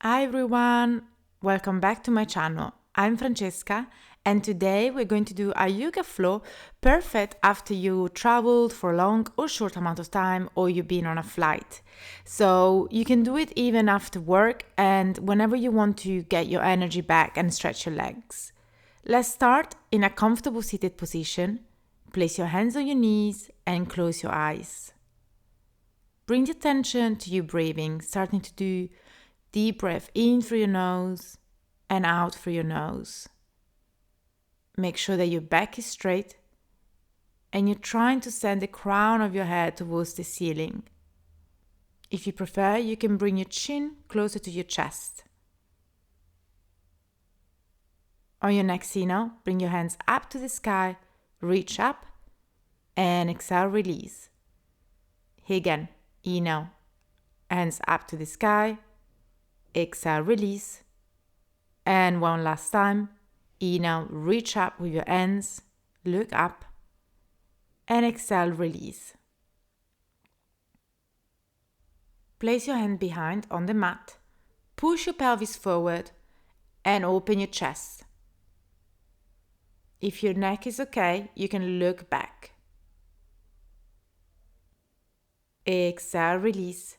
Hi everyone, welcome back to my channel. I'm Francesca and today we're going to do a yoga flow perfect after you traveled for a long or short amount of time or you've been on a flight. So you can do it even after work and whenever you want to get your energy back and stretch your legs. Let's start in a comfortable seated position. Place your hands on your knees and close your eyes. Bring your attention to your breathing, starting to do deep breath in through your nose and out through your nose. Make sure that your back is straight and you're trying to send the crown of your head towards the ceiling. If you prefer, you can bring your chin closer to your chest. On your next inhale, bring your hands up to the sky, reach up, and exhale, release. Here again, inhale, hands up to the sky, exhale, release. And one last time. Inhale, reach up with your hands, look up, and exhale, release. Place your hand behind on the mat, push your pelvis forward, and open your chest. If your neck is okay, you can look back. Exhale, release.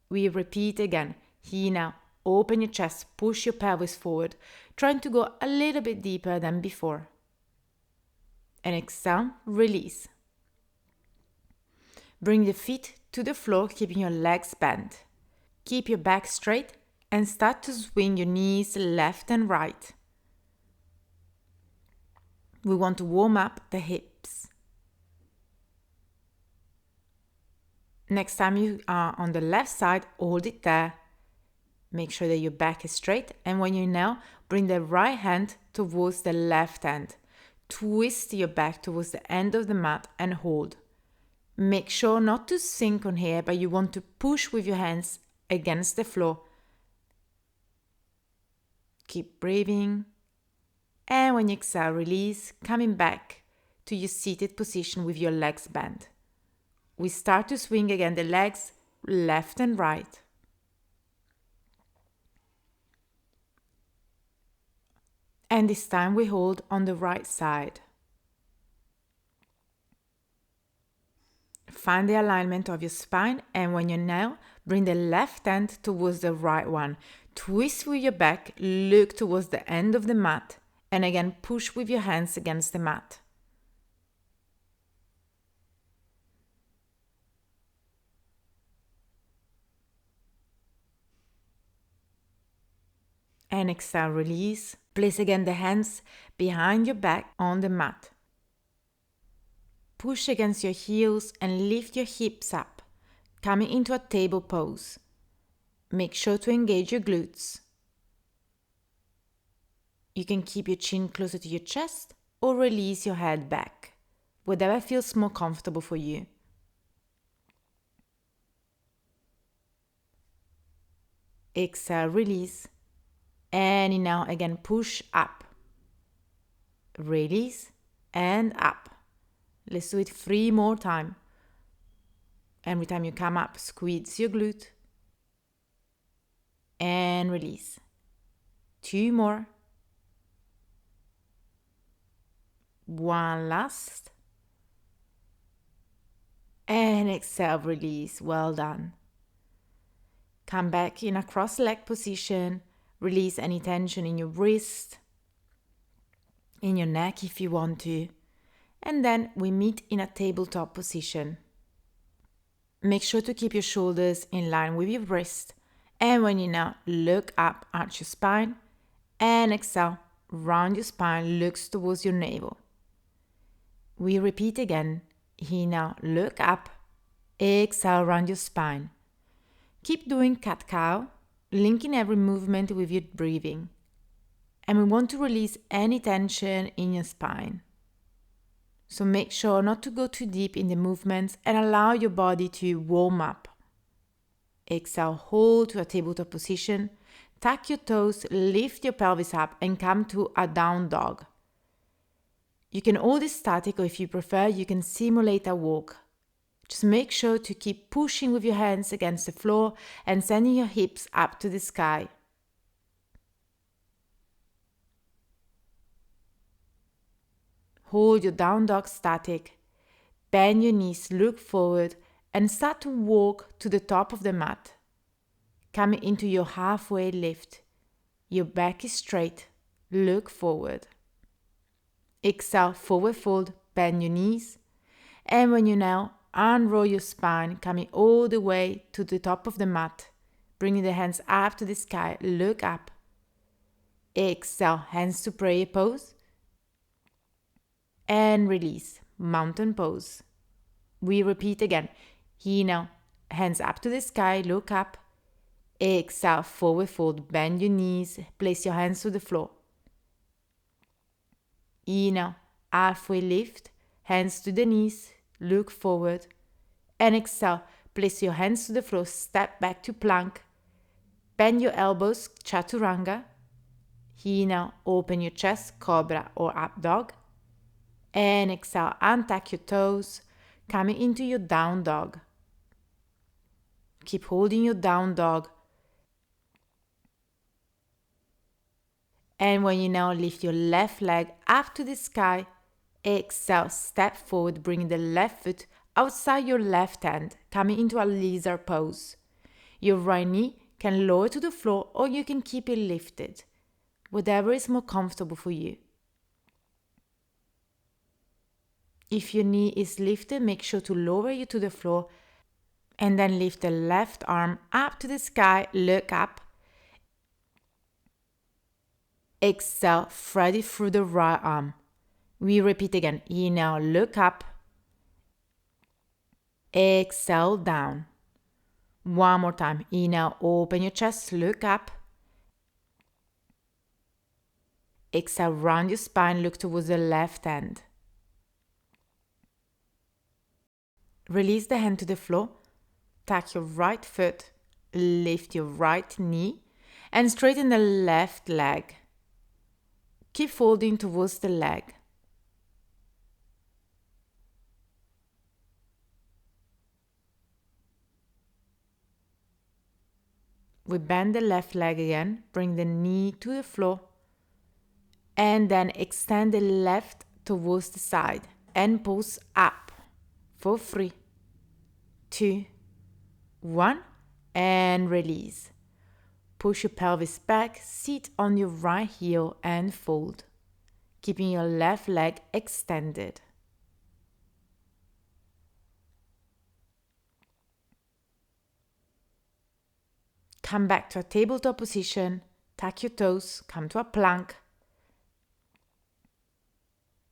We repeat again. Inhale, open your chest, push your pelvis forward, trying to go a little bit deeper than before. And exhale, release. Bring the feet to the floor, keeping your legs bent. Keep your back straight and start to swing your knees left and right. We want to warm up the hips. Next time you are on the left side, hold it there. Make sure that your back is straight, and when you inhale, bring the right hand towards the left hand. Twist your back towards the end of the mat and hold. Make sure not to sink on here, but you want to push with your hands against the floor. Keep breathing. And when you exhale, release, coming back to your seated position with your legs bent. We start to swing again the legs left and right. And this time we hold on the right side. Find the alignment of your spine, and when you inhale, bring the left hand towards the right one. Twist with your back, look towards the end of the mat, and again push with your hands against the mat. And exhale, release. Place again the hands behind your back on the mat. Push against your heels and lift your hips up, coming into a table pose. Make sure to engage your glutes. You can keep your chin closer to your chest or release your head back, whatever feels more comfortable for you. Exhale, release. And inhale, again, push up. Release and up. Let's do it 3 more times. Every time you come up, squeeze your glute. And release. 2 more. 1 last. And exhale, release. Well done. Come back in a cross-leg position. Release any tension in your wrist, in your neck if you want to. And then we meet in a tabletop position. Make sure to keep your shoulders in line with your wrist. And when you now look up, arch your spine. And exhale, round your spine, looks towards your navel. We repeat again. Inhale, look up. Exhale, round your spine. Keep doing cat-cow, linking every movement with your breathing. And we want to release any tension in your spine. So make sure not to go too deep in the movements and allow your body to warm up. Exhale, hold to a tabletop position. Tuck your toes, lift your pelvis up and come to a down dog. You can hold it static, or if you prefer, you can simulate a walk. Just make sure to keep pushing with your hands against the floor and sending your hips up to the sky. Hold your down dog static. Bend your knees, look forward, and start to walk to the top of the mat. Coming into your halfway lift. Your back is straight. Look forward. Exhale, forward fold, bend your knees. And when you now unroll your spine, coming all the way to the top of the mat, bringing the hands up to the sky, look up. Exhale, hands to prayer pose. And release, mountain pose. We repeat again. Here now, hands up to the sky, look up. Exhale, forward fold, bend your knees, place your hands to the floor. Inhale, halfway lift, hands to the knees, look forward. And exhale, place your hands to the floor, step back to plank. Bend your elbows, chaturanga. Here now, open your chest, cobra or up dog. And exhale, untuck your toes, coming into your down dog. Keep holding your down dog. And when you now lift your left leg up to the sky, exhale, step forward, bringing the left foot outside your left hand, coming into a lizard pose. Your right knee can lower to the floor or you can keep it lifted, whatever is more comfortable for you. If your knee is lifted, make sure to lower you to the floor and then lift the left arm up to the sky, look up. Exhale, thread it through the right arm. We repeat again. Inhale, look up. Exhale, down. One more time. Inhale, open your chest, look up. Exhale, round your spine, look towards the left hand. Release the hand to the floor. Tuck your right foot, lift your right knee, and straighten the left leg. Keep folding towards the leg. We bend the left leg again, bring the knee to the floor, and then extend the left towards the side and pulse up for 3, 2, 1, and release. Push your pelvis back, sit on your right heel and fold, keeping your left leg extended. Come back to a tabletop position, tuck your toes, come to a plank.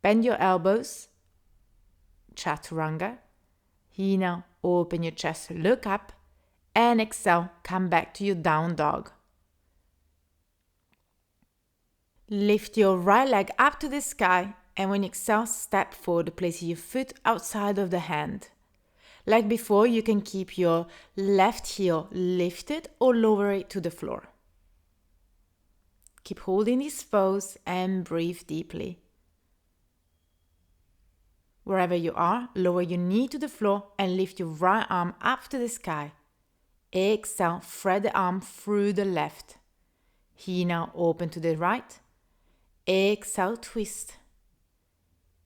Bend your elbows, chaturanga. Here now, open your chest, look up, and exhale, come back to your down dog. Lift your right leg up to the sky, and when you exhale, step forward, placing your foot outside of the hand. Like before, you can keep your left heel lifted or lower it to the floor. Keep holding this pose and breathe deeply. Wherever you are, lower your knee to the floor and lift your right arm up to the sky. Exhale, thread the arm through the left. Here now, open to the right. Exhale, twist.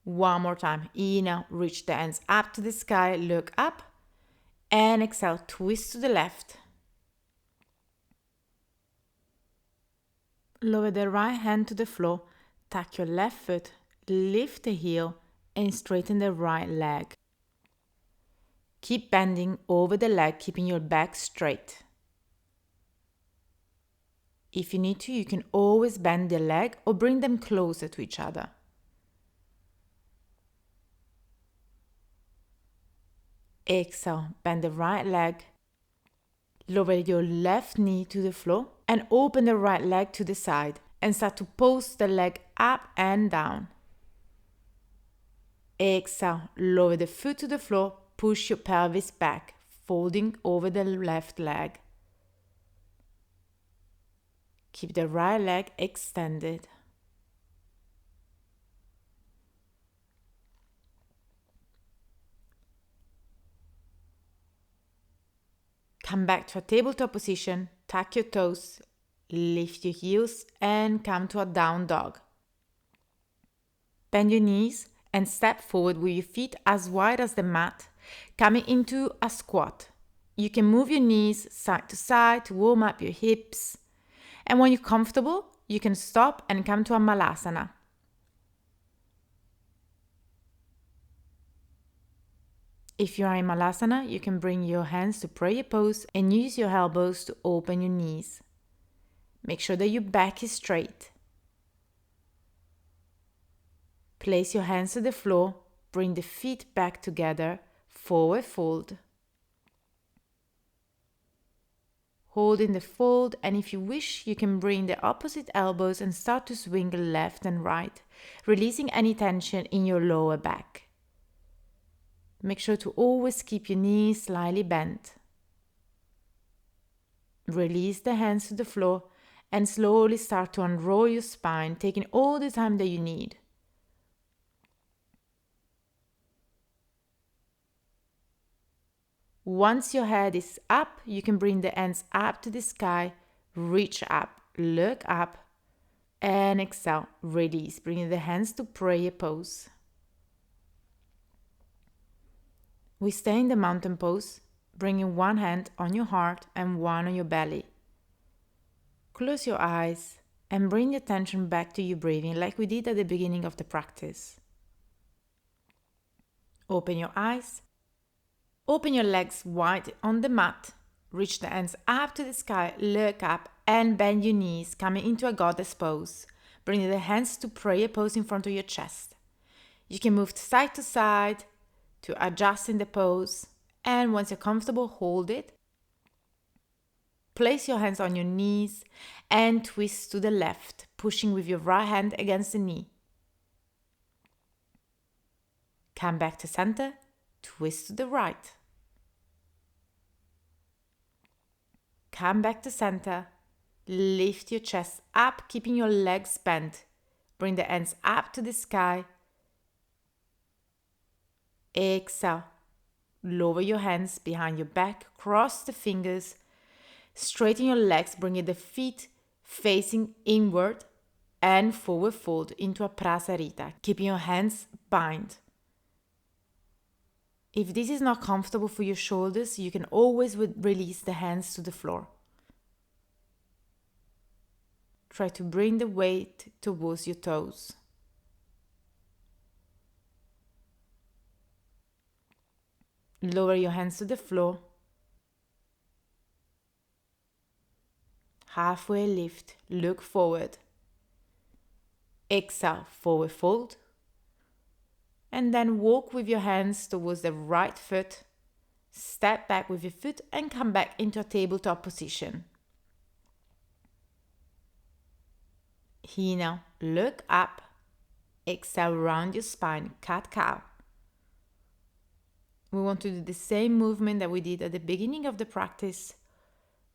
One more time. Inhale, reach the hands up to the sky, look up. And exhale, twist to the left. Lower the right hand to the floor, tuck your left foot, lift the heel, and straighten the right leg. Keep bending over the leg, keeping your back straight. If you need to, you can always bend the leg or bring them closer to each other. Exhale, bend the right leg. Lower your left knee to the floor and open the right leg to the side and start to pulse the leg up and down. Exhale, lower the foot to the floor, push your pelvis back, folding over the left leg. Keep the right leg extended. Come back to a tabletop position, tuck your toes, lift your heels, and come to a down dog. Bend your knees and step forward with your feet as wide as the mat, coming into a squat. You can move your knees side to side to warm up your hips. And when you're comfortable, you can stop and come to a Malasana. If you are in Malasana, you can bring your hands to prayer pose and use your elbows to open your knees. Make sure that your back is straight. Place your hands to the floor, bring the feet back together, forward fold. Hold in the fold, and if you wish, you can bring the opposite elbows and start to swing left and right, releasing any tension in your lower back. Make sure to always keep your knees slightly bent. Release the hands to the floor and slowly start to unroll your spine, taking all the time that you need. Once your head is up, you can bring the hands up to the sky, reach up, look up, and exhale, release, bringing the hands to prayer pose. We stay in the mountain pose, bringing one hand on your heart and one on your belly. Close your eyes and bring your attention back to your breathing like we did at the beginning of the practice. Open your eyes. Open your legs wide on the mat. Reach the hands up to the sky, look up, and bend your knees, coming into a goddess pose. Bring the hands to prayer pose in front of your chest. You can move side to side to adjust in the pose, and once you're comfortable, hold it. Place your hands on your knees and twist to the left, pushing with your right hand against the knee. Come back to center, twist to the right. Come back to center, lift your chest up, keeping your legs bent. Bring the hands up to the sky. Exhale. Lower your hands behind your back, cross the fingers, straighten your legs, bringing the feet facing inward and forward fold into a prasarita, keeping your hands bind. If this is not comfortable for your shoulders, you can always release the hands to the floor. Try to bring the weight towards your toes. Lower your hands to the floor. Halfway lift, look forward. Exhale, forward fold. And then walk with your hands towards the right foot. Step back with your foot and come back into a tabletop position. Here now, look up. Exhale, round your spine, cat cow. We want to do the same movement that we did at the beginning of the practice,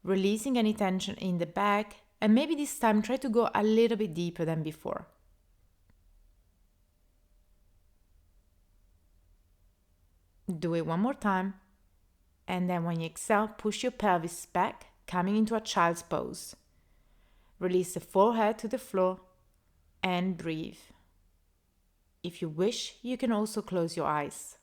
releasing any tension in the back, and maybe this time try to go a little bit deeper than before. Do it one more time, and then when you exhale, push your pelvis back, coming into a child's pose. Release the forehead to the floor and breathe. If you wish, you can also close your eyes.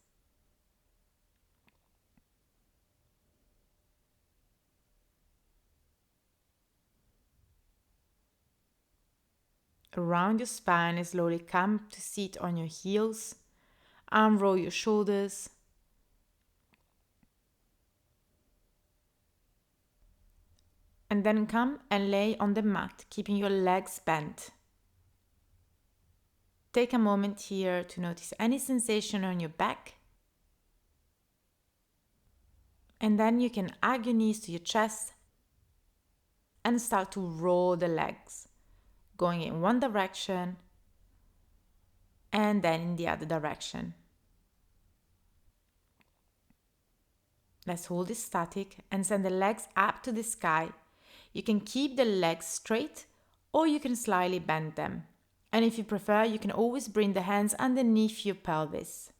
Around your spine and slowly come to sit on your heels. Unroll your shoulders. And then come and lay on the mat, keeping your legs bent. Take a moment here to notice any sensation on your back. And then you can hug your knees to your chest and start to roll the legs, going in one direction and then in the other direction. Let's hold it static and send the legs up to the sky. You can keep the legs straight or you can slightly bend them. And if you prefer, you can always bring the hands underneath your pelvis.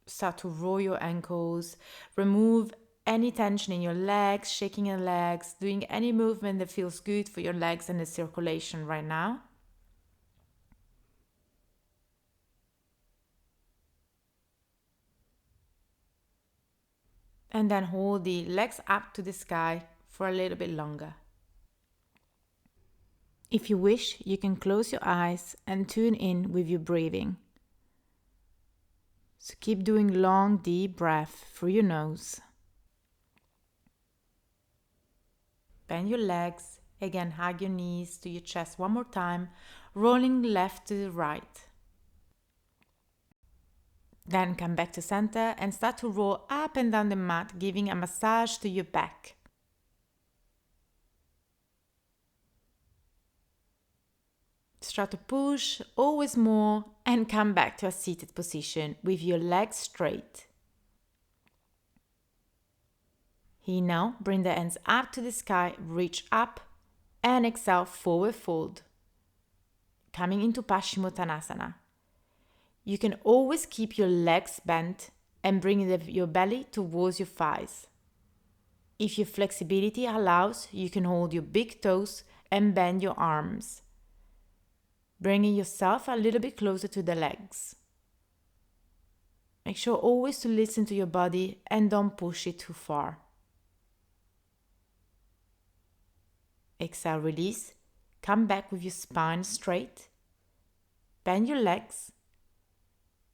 Start to roll your ankles, remove any tension in your legs, shaking your legs, doing any movement that feels good for your legs and the circulation right now. And then hold the legs up to the sky for a little bit longer. If you wish, you can close your eyes and tune in with your breathing. So keep doing long, deep breaths through your nose. Bend your legs. Again, hug your knees to your chest one more time, rolling left to the right. Then come back to center and start to roll up and down the mat, giving a massage to your back. Start to push, always more, and come back to a seated position with your legs straight. Here now, bring the hands up to the sky, reach up, and exhale, forward fold. Coming into Pashimothanasana. You can always keep your legs bent and bring your belly towards your thighs. If your flexibility allows, you can hold your big toes and bend your arms, bringing yourself a little bit closer to the legs. Make sure always to listen to your body and don't push it too far. Exhale, release. Come back with your spine straight. Bend your legs.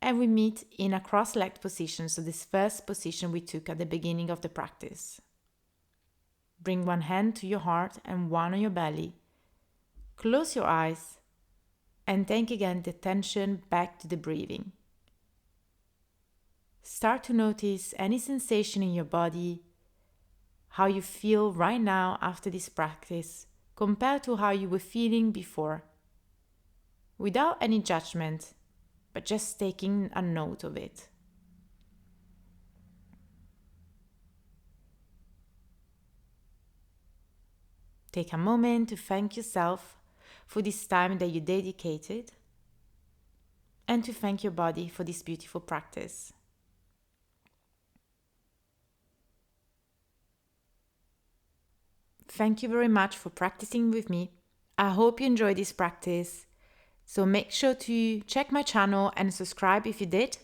And we meet in a cross-legged position, so this first position we took at the beginning of the practice. Bring one hand to your heart and one on your belly. Close your eyes and take again the attention back to the breathing. Start to notice any sensation in your body, how you feel right now after this practice compared to how you were feeling before, without any judgment, but just taking a note of it. Take a moment to thank yourself for this time that you dedicated and to thank your body for this beautiful practice. Thank you very much for practicing with me. I hope you enjoyed this practice. So make sure to check my channel and subscribe if you did.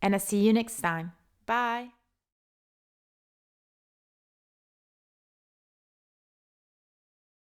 And I'll see you next time. Bye.